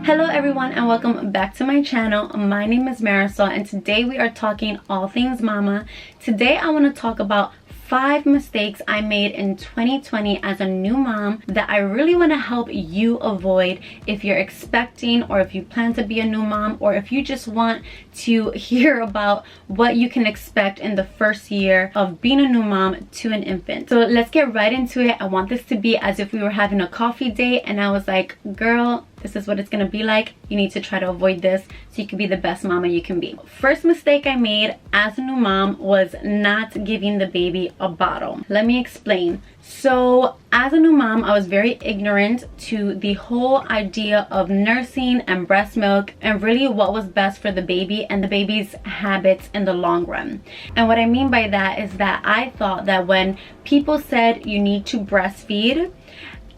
Hello everyone and welcome back to my channel. My name is Marisol and today we are talking all things mama. Today I want to talk about 5 mistakes I made in 2020 as a new mom that I really want to help you avoid if you're expecting, or if you plan to be a new mom, or if you just want to hear about what you can expect in the first year of being a new mom to an infant. So let's get right into it. I want this to be as if we were having a coffee date and I was like, girl, this is what it's gonna be like. You need to try to avoid this so you can be the best mama you can be. First mistake I made as a new mom was not giving the baby a bottle. Let me explain. So as a new mom, I was very ignorant to the whole idea of nursing and breast milk and really what was best for the baby and the baby's habits in the long run. And what I mean by that is that I thought that when people said you need to breastfeed,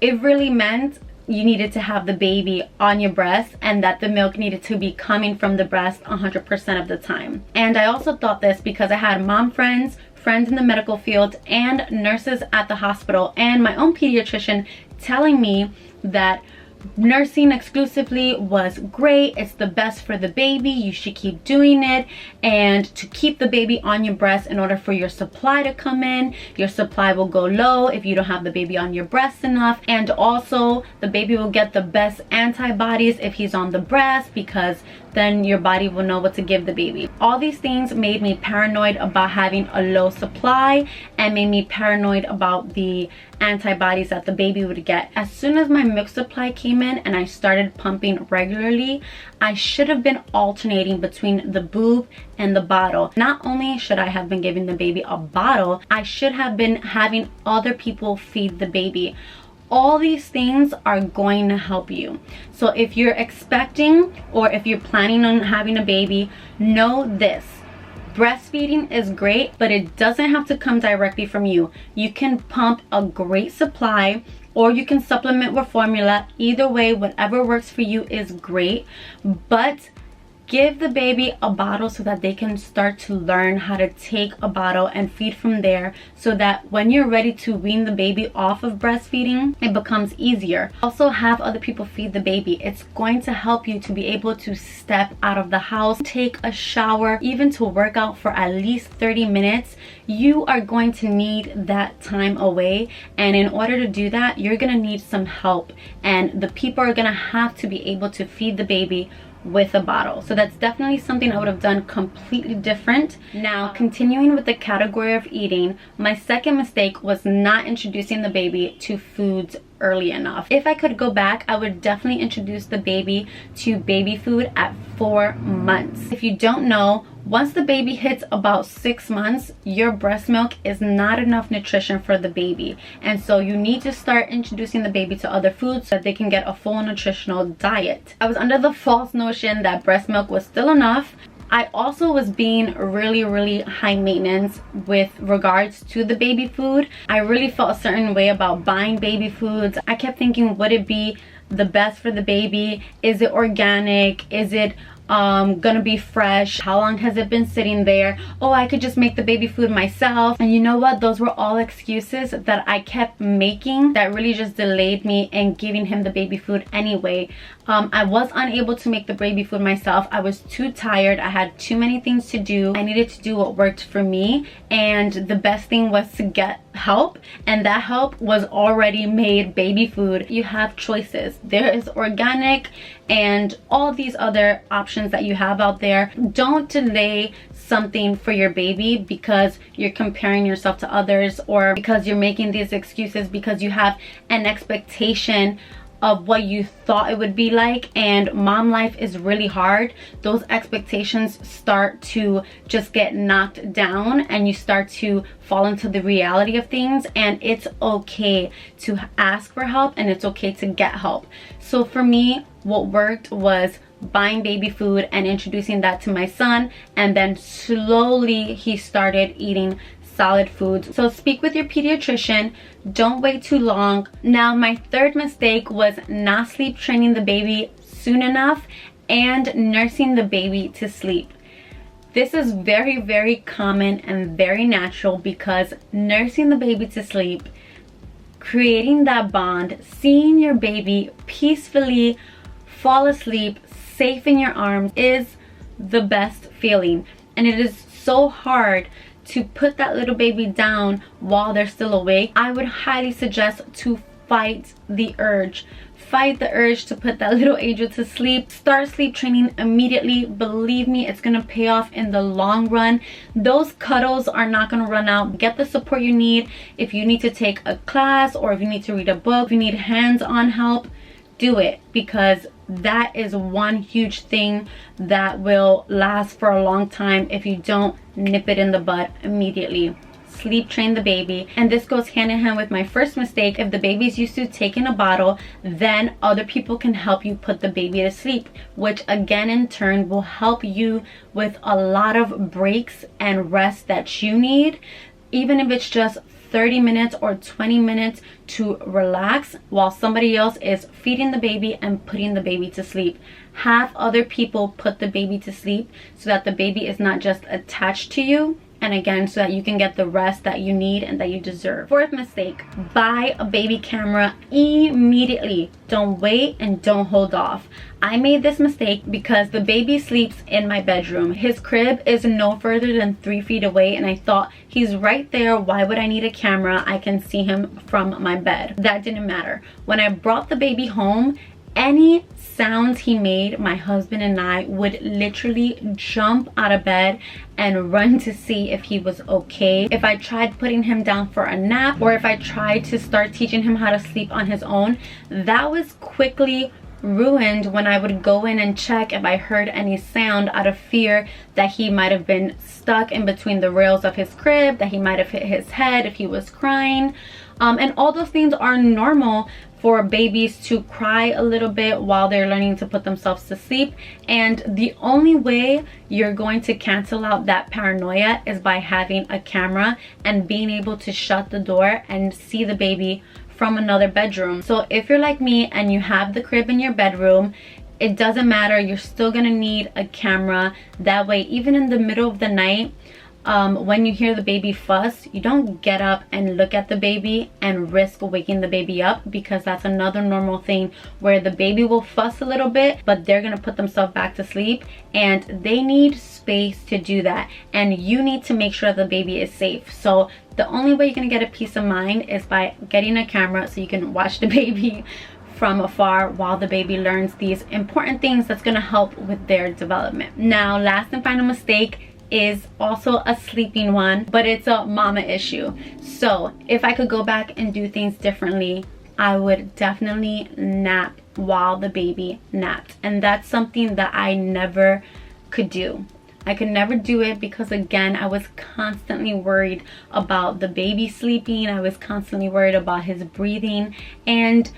it really meant you needed to have the baby on your breast and that the milk needed to be coming from the breast 100% of the time. And I also thought this because I had mom friends in the medical field and nurses at the hospital and my own pediatrician telling me that nursing exclusively was great, it's the best for the baby, you should keep doing it, and to keep the baby on your breast in order for your supply to come in. Your supply will go low if you don't have the baby on your breast enough, and also the baby will get the best antibodies if he's on the breast because then your body will know what to give the baby. All these things made me paranoid about having a low supply and made me paranoid about the antibodies that the baby would get. As soon as my milk supply came in and I started pumping regularly, I should have been alternating between the boob and the bottle. Not only should I have been giving the baby a bottle, I should have been having other people feed the baby. All these things are going to help you. So if you're expecting or if you're planning on having a baby, know this. Breastfeeding is great, but it doesn't have to come directly from you. You can pump a great supply or you can supplement with formula. Either way, whatever works for you is great, but give the baby a bottle so that they can start to learn how to take a bottle and feed from there, so that when you're ready to wean the baby off of breastfeeding, it becomes easier. Also, have other people feed the baby. It's going to help you to be able to step out of the house, take a shower, even to work out for at least 30 minutes. You are going to need that time away, and in order to do that, you're gonna need some help, and the people are gonna have to be able to feed the baby with a bottle. So that's definitely something I would have done completely different. Now, continuing with the category of eating, my second mistake was not introducing the baby to foods early enough. If I could go back, I would definitely introduce the baby to baby food at 4 months. If you don't know, once the baby hits about 6 months, your breast milk is not enough nutrition for the baby. And so you need to start introducing the baby to other foods so that they can get a full nutritional diet. I was under the false notion that breast milk was still enough. I also was being really high maintenance with regards to the baby food. I really felt a certain way about buying baby foods. I kept thinking, would it be the best for the baby? Is it organic? Is it gonna be fresh? How long has it been sitting there? Oh, I could just make the baby food myself. And you know what? Those were all excuses that I kept making that really just delayed me in giving him the baby food anyway. I was unable to make the baby food myself. I was too tired. I had too many things to do. I needed to do what worked for me, and the best thing was to get help, and that help was already made baby food. You have choices. There is organic and all these other options that you have out there. Don't delay something for your baby because you're comparing yourself to others, or because you're making these excuses because you have an expectation of what you thought it would be like. And mom life is really hard. Those expectations start to just get knocked down and you start to fall into the reality of things, and it's okay to ask for help and it's okay to get help. So for me, what worked was buying baby food and introducing that to my son, and then slowly he started eating solid foods. So speak with your pediatrician. Don't wait too long. Now, my third mistake was not sleep training the baby soon enough and nursing the baby to sleep. This is very common and very natural because nursing the baby to sleep, creating that bond, seeing your baby peacefully fall asleep safe in your arms is the best feeling. And it is so hard to put that little baby down while they're still awake. I would highly suggest to fight the urge. Fight the urge to put that little angel to sleep. Start sleep training immediately. Believe me, it's gonna pay off in the long run. Those cuddles are not gonna run out. Get the support you need. If you need to take a class, or if you need to read a book, if you need hands-on help, do it, because that is one huge thing that will last for a long time if you don't nip it in the bud immediately. Sleep train the baby. And this goes hand in hand with my first mistake. If the baby's used to taking a bottle, then other people can help you put the baby to sleep, which again in turn will help you with a lot of breaks and rest that you need, even if it's just 30 minutes or 20 minutes to relax while somebody else is feeding the baby and putting the baby to sleep. Have other people put the baby to sleep so that the baby is not just attached to you, and again, so that you can get the rest that you need and that you deserve. Fourth mistake, buy a baby camera immediately. Don't wait and don't hold off. I made this mistake because the baby sleeps in my bedroom. His crib is no further than 3 feet away, and I thought, he's right there, why would I need a camera? I can see him from my bed. That didn't matter. When I brought the baby home, any sounds he made, my husband and I would literally jump out of bed and run to see if he was okay. If I tried putting him down for a nap, or if I tried to start teaching him how to sleep on his own, that was quickly ruined when I would go in and check if I heard any sound, out of fear that he might have been stuck in between the rails of his crib, that he might have hit his head if he was crying. And all those things are normal for babies to cry a little bit while they're learning to put themselves to sleep. And the only way you're going to cancel out that paranoia is by having a camera and being able to shut the door and see the baby from another bedroom. So if you're like me and you have the crib in your bedroom, it doesn't matter, you're still gonna need a camera. That way, even in the middle of the night, when you hear the baby fuss, you don't get up and look at the baby and risk waking the baby up, because that's another normal thing where the baby will fuss a little bit, but they're gonna put themselves back to sleep, and they need space to do that, and you need to make sure the baby is safe. So the only way you're gonna get a peace of mind is by getting a camera so you can watch the baby from afar while the baby learns these important things that's gonna help with their development. Now, last and final mistake is also a sleeping one, but it's a mama issue. So if I could go back and do things differently, I would definitely nap while the baby napped. And that's something that I never could do. I could never do it because, again, I was constantly worried about the baby sleeping. I was constantly worried about his breathing. And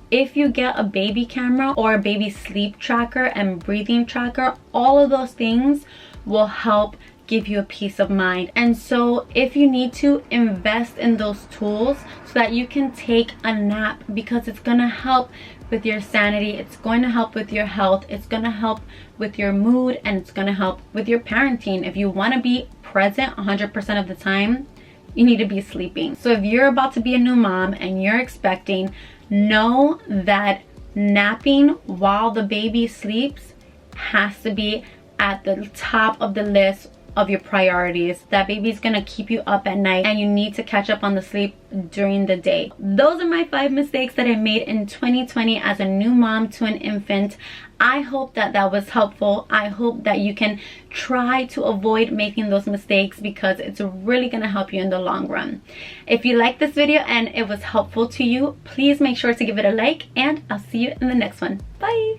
if you get a baby camera or a baby sleep tracker and breathing tracker, all of those things will help give you a peace of mind. And so if you need to, invest in those tools so that you can take a nap, because it's gonna help with your sanity, it's going to help with your health, it's going to help with your mood, and it's going to help with your parenting. If you want to be present 100% of the time, you need to be sleeping. So if you're about to be a new mom and you're expecting, know that napping while the baby sleeps has to be at the top of the list of your priorities. That baby's gonna keep you up at night, and you need to catch up on the sleep during the day. Those are my 5 mistakes that I made in 2020 as a new mom to an infant. I hope that that was helpful. I hope that you can try to avoid making those mistakes, because it's really gonna help you in the long run. If you liked this video and it was helpful to you, please make sure to give it a like, and I'll see you in the next one. Bye.